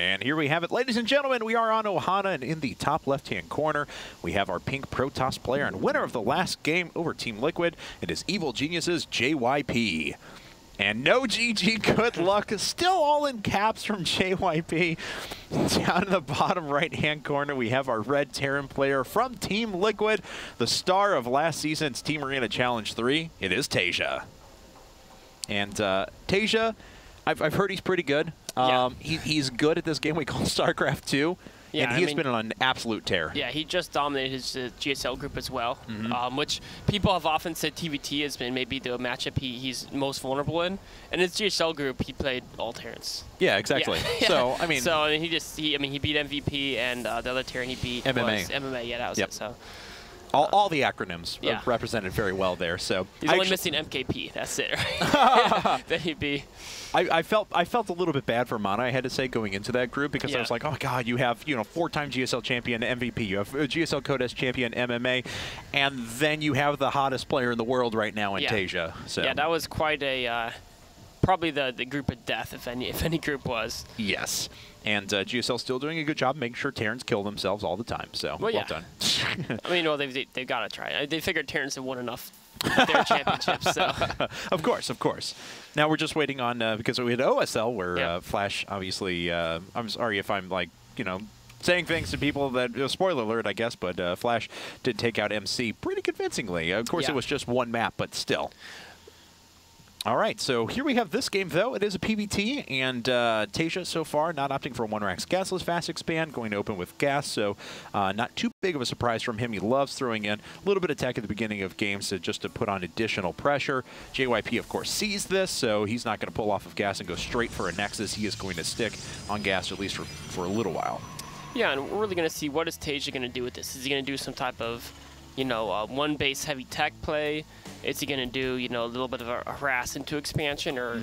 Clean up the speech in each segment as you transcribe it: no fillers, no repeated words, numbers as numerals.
And here we have it, ladies and gentlemen. We are on Ohana, and in the top left-hand corner, we have our pink Protoss player and winner of the last game over Team Liquid. It is Evil Genius's JYP. And no GG, good luck. Still all in caps from JYP. Down in the bottom right-hand corner, we have our red Terran player from Team Liquid, the star of last season's Team Arena Challenge 3. It is TaeJa. And TaeJa, I've heard he's pretty good. He's good at this game we call StarCraft 2. Yeah, and he's been on an absolute tear. Yeah, he just dominated his GSL group as well, which people have often said TVT has been maybe the matchup he's most vulnerable in. And his GSL group, he played all Terrans. Yeah, exactly. Yeah. So I mean, he beat MVP, and the other Terran he beat MMA. was MMA. Yeah, that was it. So. All the acronyms are represented very well there. So he's only missing MKP. That's it. Right? Then he'd be. I felt a little bit bad for Mana, I had to say, going into that group, because I was like, oh my God, you have 4-time GSL champion MVP, you have GSL Codes champion MMA, and then you have the hottest player in the world right now in TaeJa. So yeah, that was quite a probably the group of death, if any group was. Yes. And GSL still doing a good job making sure Terrans kill themselves all the time. So well done. I mean, well, they've got to try. They figured Terrans had won enough their championships. So. Of course. Now we're just waiting on because we had OSL where Flash obviously. I'm sorry if I'm saying things to people that, spoiler alert, I guess, but Flash did take out MC pretty convincingly. Of course, it was just one map, but still. All right, so here we have this game, though. It is a PvT, and TaeJa so far not opting for a 1-Rax gasless fast expand, going to open with gas, so not too big of a surprise from him. He loves throwing in a little bit of tech at the beginning of games just to put on additional pressure. JYP, of course, sees this, so he's not going to pull off of gas and go straight for a Nexus. He is going to stick on gas, at least for a little while. Yeah, and we're really going to see what is TaeJa going to do with this. Is he going to do some type of, one base heavy tech play? Is he going to do, a little bit of a harass into expansion? Or,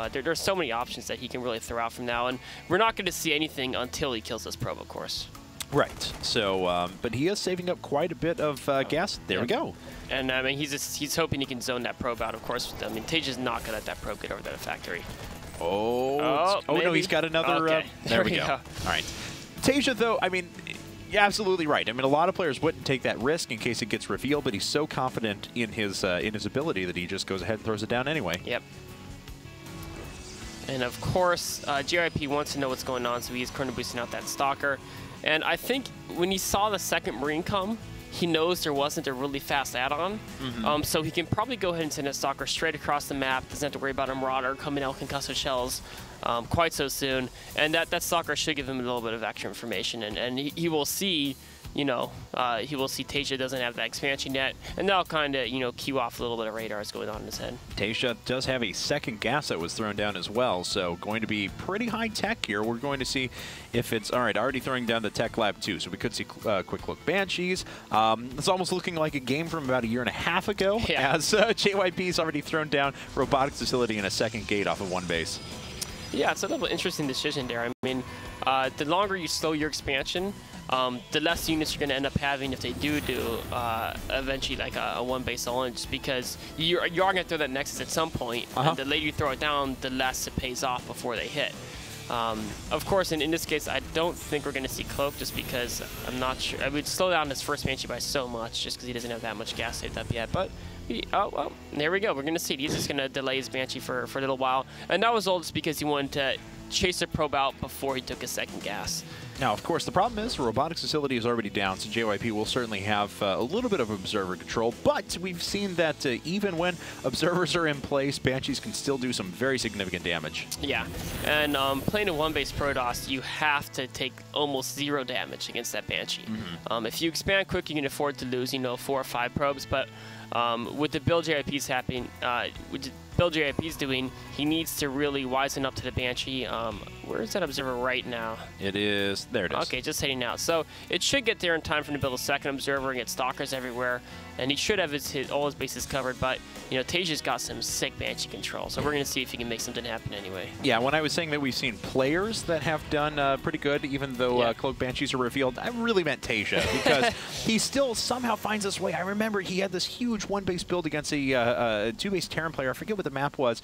there's so many options that he can really throw out from now. And we're not going to see anything until he kills this probe, of course. Right. So, but he is saving up quite a bit of gas. There we go. And, I mean, he's hoping he can zone that probe out, of course. I mean, TaeJa's not going to let that probe get over to the factory. Oh no, he's got another. Okay. There we go. All right. TaeJa, though, I mean, you're absolutely right. I mean, a lot of players wouldn't take that risk in case it gets revealed, but he's so confident in his ability that he just goes ahead and throws it down anyway. Yep. And of course, JYP wants to know what's going on, so he's currently boosting out that Stalker. And I think when he saw the second Marine come, he knows there wasn't a really fast add-on, so he can probably go ahead and send a Stalker straight across the map. Doesn't have to worry about a Marauder coming out concussive shells quite so soon. And that Stalker should give him a little bit of extra information, and he will see, he will see TaeJa doesn't have that expansion yet, and that'll kind of, cue off a little bit of radars going on in his head. TaeJa does have a second gas that was thrown down as well, so going to be pretty high tech here. We're going to see if it's, all right, already throwing down the tech lab too, so we could see quick look Banshees. It's almost looking like a game from about a year and a half ago, as JYP's already thrown down robotics facility and a second gate off of one base. Yeah, it's a little interesting decision there. I mean, the longer you slow your expansion, the less units you're going to end up having if they do eventually like a one base all-in, just because you are going to throw that Nexus at some point, and the later you throw it down, the less it pays off before they hit. Of course, in this case, I don't think we're going to see Cloak, just because I'm not sure. I would slow down his first Banshee by so much, just because he doesn't have that much gas saved up yet. But well, there we go. We're going to see. He's just going to delay his Banshee for a little while, and that was all just because he wanted to chase the probe out before he took his second gas. Now, of course, the problem is the robotics facility is already down, so JYP will certainly have a little bit of observer control, but we've seen that even when observers are in place, Banshees can still do some very significant damage. Yeah, and playing a one-base Protoss, you have to take almost 0 damage against that Banshee. If you expand quick, you can afford to lose, 4 or 5 probes, but with the build JYP's happening, build JYP's doing, he needs to really wisen up to the Banshee. Where is that observer right now? It is, there it is. Okay, just heading out. So it should get there in time for him to build a second observer and get Stalkers everywhere, and he should have all his bases covered, but TaeJa's got some sick Banshee control, so we're going to see if he can make something happen anyway. Yeah, when I was saying that we've seen players that have done pretty good, even though Cloak Banshees are revealed, I really meant TaeJa, because he still somehow finds his way. I remember he had this huge one-base build against a two-base Terran player. I forget what the map was.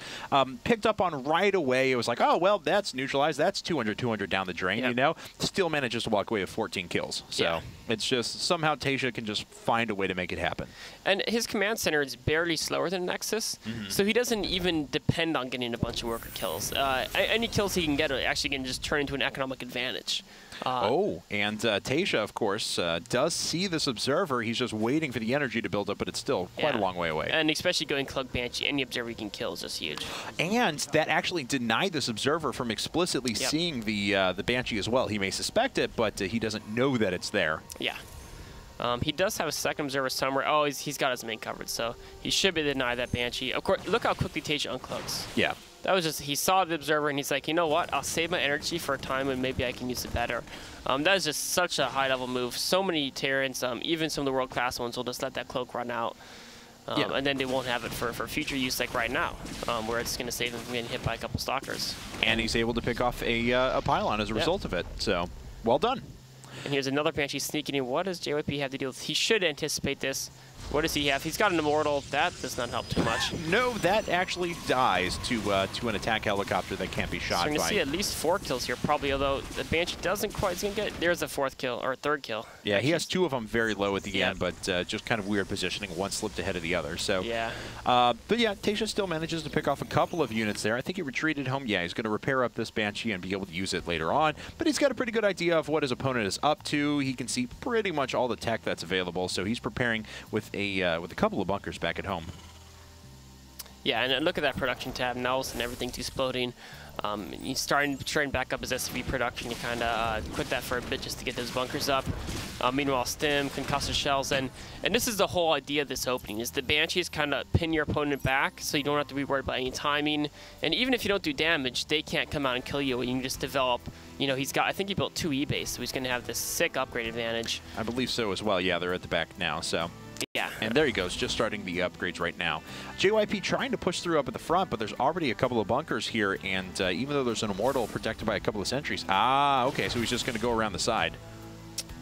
Picked up on right away. It was like, oh, well, that's neutralized. realize that's 200 down the drain, you know, still manages to walk away with 14 kills. So it's just somehow TaeJa can just find a way to make it happen. And his command center is barely slower than Nexus, so he doesn't even depend on getting a bunch of worker kills. Any kills he can get actually can just turn into an economic advantage. And TaeJa, of course, does see this observer. He's just waiting for the energy to build up, but it's still quite a long way away. And especially going Cloak Banshee, any observer he can kill is just huge. And that actually denied this observer from explicitly seeing the Banshee as well. He may suspect it, but he doesn't know that it's there. Yeah. He does have a second observer somewhere. Oh, he's got his main covered, so he should be denied that Banshee. Of course, look how quickly TaeJa uncloaks. Yeah. That was just, he saw the observer and he's like, you know what, I'll save my energy for a time when maybe I can use it better. That is just such a high-level move. So many Terrans, even some of the world-class ones, will just let that cloak run out. And then they won't have it for future use like right now, where it's going to save them from getting hit by a couple stalkers. And he's able to pick off a pylon as a result of it. So, well done. And here's another Banshee sneaking in. What does JYP have to deal with? He should anticipate this. What does he have? He's got an Immortal. That does not help too much. No, that actually dies to an attack helicopter that can't be shot. So we're going to see at least 4 kills here, probably, although the Banshee doesn't quite. He's going to get. There's a 4th kill, or 3rd kill. Yeah, he has 2 of them very low at the end, but just kind of weird positioning. One slipped ahead of the other. So, but yeah, TaeJa still manages to pick off a couple of units there. I think he retreated home. Yeah, he's going to repair up this Banshee and be able to use it later on. But he's got a pretty good idea of what his opponent is up to. He can see pretty much all the tech that's available. So he's preparing with a couple of bunkers back at home. Yeah, and look at that production tab. Now all of a sudden everything's exploding. He's starting to train back up his SCV production. He kind of quit that for a bit just to get those bunkers up. Meanwhile, stim, concussive shells, and this is the whole idea of this opening, is the Banshees kind of pin your opponent back so you don't have to be worried about any timing. And even if you don't do damage, they can't come out and kill you. You can just develop, you know, I think he built 2 E-base, so he's going to have this sick upgrade advantage. I believe so as well. Yeah, they're at the back now, so. Yeah. And there he goes, just starting the upgrades right now. JYP trying to push through up at the front, but there's already a couple of bunkers here, and even though there's an Immortal protected by a couple of sentries. Okay, so he's just going to go around the side.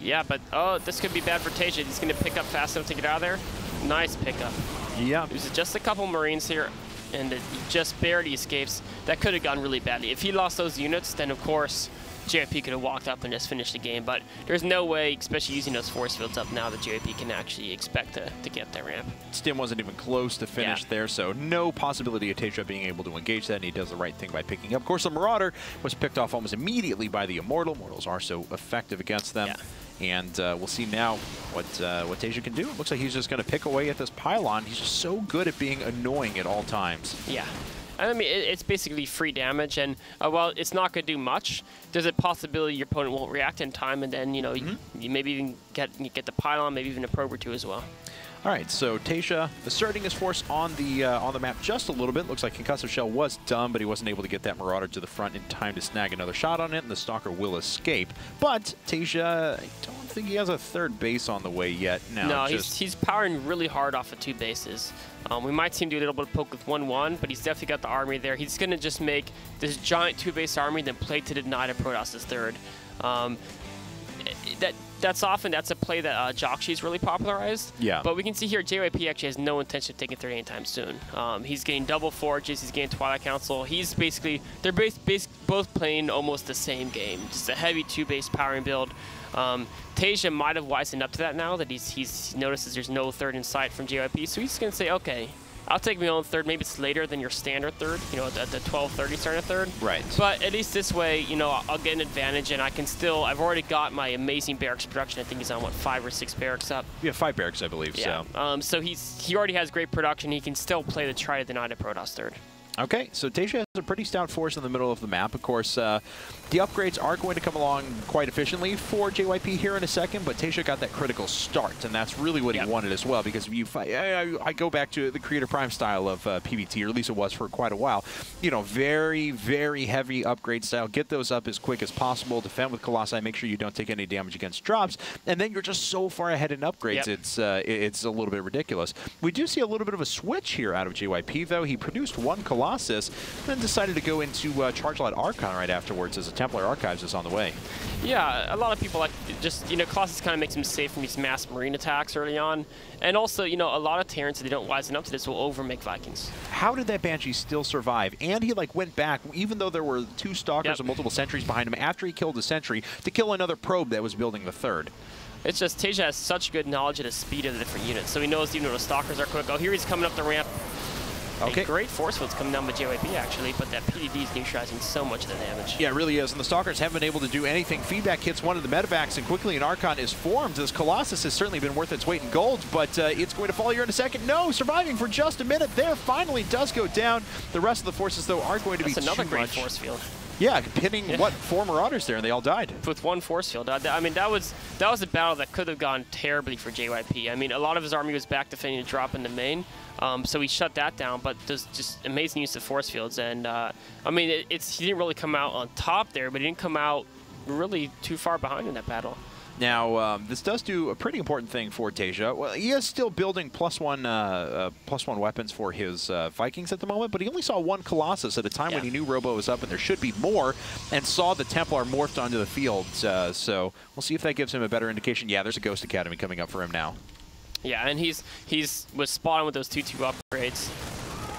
Yeah, but, this could be bad for TaeJa. He's going to pick up fast enough to get out of there. Nice pickup. Yeah. There's just a couple Marines here, and it just barely escapes. That could have gone really badly. If he lost those units, then, of course, JYP could have walked up and just finished the game, but there's no way, especially using those force fields up now, that JYP can actually expect to get that ramp. Stim wasn't even close to finish there, so no possibility of TaeJa being able to engage that, and he does the right thing by picking up. Of course, the Marauder was picked off almost immediately by the Immortal. Immortals are so effective against them. And we'll see now what TaeJa can do. It looks like he's just going to pick away at this pylon. He's just so good at being annoying at all times. Yeah. I mean, it's basically free damage, and while it's not going to do much, there's a possibility your opponent won't react in time, and then, you know, you maybe even get the pylon, maybe even a probe or 2 as well. All right, so TaeJa asserting his force on the map just a little bit. Looks like Concussive Shell was done, but he wasn't able to get that Marauder to the front in time to snag another shot on it, and the Stalker will escape. But TaeJa, I don't think he has a 3rd base on the way yet. No, he's powering really hard off of 2 bases. We might see him do a little bit of poke with 1-1, but he's definitely got the army there. He's going to just make this giant 2-base army, then play to deny to Protoss' 3rd. That's a play that Jokshi's really popularized. Yeah. But we can see here JYP actually has no intention of taking 3rd anytime soon. He's getting double forges. He's getting Twilight Council. He's basically, they're both playing almost the same game. Just a heavy 2-base powering build. TaeJa might have wisened up to that now that he notices there's no 3rd in sight from JYP. So he's going to say, okay, I'll take my own 3rd. Maybe it's later than your standard 3rd, you know, at the 12:30 starting a 3rd. Right. But at least this way, you know, I'll get an advantage, and I can still, I've already got my amazing barracks production. I think he's on, what, 5 or 6 barracks up? Yeah, 5 barracks, I believe, yeah. so. So he already has great production. He can still play the try to deny to Protoss 3rd. Okay, so TaeJa has a pretty stout force in the middle of the map. Of course, the upgrades are going to come along quite efficiently for JYP here in a second, but TaeJa got that critical start, and that's really what he wanted as well, because if you fight, I go back to the Creator Prime style of PvT, or at least it was for quite a while. You know, very, very heavy upgrade style. Get those up as quick as possible. Defend with Colossi. Make sure you don't take any damage against drops, and then you're just so far ahead in upgrades, it's a little bit ridiculous. We do see a little bit of a switch here out of JYP, though. He produced 1 Colossus, then decided to go into Charge Lot Archon right afterwards, as a Templar Archives is on the way. Yeah, a lot of people like just, Colossus kind of makes him safe from these mass marine attacks early on. And also, a lot of Terrans, if they don't wisen up to this, will over-make Vikings. How did that Banshee still survive? And he, went back, even though there were 2 Stalkers and multiple sentries behind him, after he killed the sentry, to kill another probe that was building the 3rd. It's just TaeJa has such good knowledge of the speed of the different units. So he knows even though the Stalkers are quick. Oh, here he's coming up the ramp. Okay. A great force field's coming down by JYP, actually, but that PDD is neutralizing so much of the damage. Yeah, it really is, and the Stalkers haven't been able to do anything. Feedback hits one of the medevacs, and quickly an Archon is formed. This Colossus has certainly been worth its weight in gold, but it's going to fall here in a second. No, surviving for just a minute there, finally does go down. The rest of the forces, though, aren't going to be too much. That's another great force field. Yeah, pinning, 4 Marauders there, and they all died. With 1 force field. I mean, that was a battle that could have gone terribly for JYP. I mean, a lot of his army was back defending a drop in the main, so he shut that down, but there's just amazing use of force fields. And, I mean, he didn't really come out on top there, but he didn't come out really too far behind in that battle. Now, this does do a pretty important thing for TaeJa. Well, he is still building +1 weapons for his Vikings at the moment, but he only saw 1 Colossus at a time when he knew Robo was up and there should be more, and saw the Templar morphed onto the field. So we'll see if that gives him a better indication. Yeah, there's a Ghost Academy coming up for him now. Yeah, and he's was spot on with those 2-2 upgrades.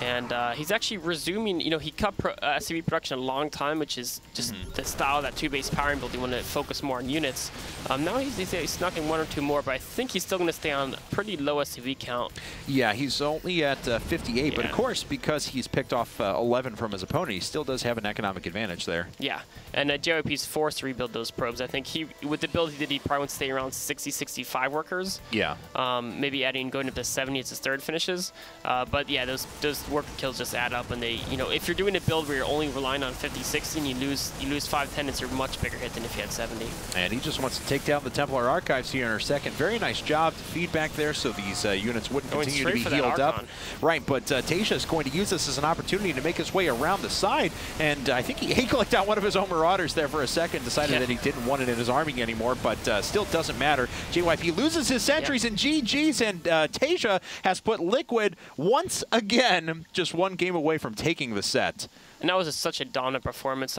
And he's actually resuming, he cut SCV production a long time, which is just the style of that 2-base powering build. He wanted to focus more on units. Now he's snuck in 1 or 2 more, but I think he's still going to stay on pretty low SCV count. Yeah, he's only at 58, but of course, because he's picked off 11 from his opponent, he still does have an economic advantage there. Yeah, and JYP's forced to rebuild those probes. I think with the build he did, he probably would stay around 60, 65 workers. Yeah. Maybe going up to 70 as his 3rd finishes. But yeah, those worker kills just add up, and they, if you're doing a build where you're only relying on 50, 60, and you lose 5-10, it's a much bigger hit than if you had 70. And he just wants to take down the Templar Archives here in our second. Very nice job to feedback there, so these units wouldn't continue to be healed up. Right, but TaeJa is going to use this as an opportunity to make his way around the side, and I think he clicked out one of his own Marauders there for a second, decided that he didn't want it in his army anymore, but still doesn't matter. JYP loses his sentries and GG's, and TaeJa has put Liquid once again just 1 game away from taking the set. And that was such a dominant performance.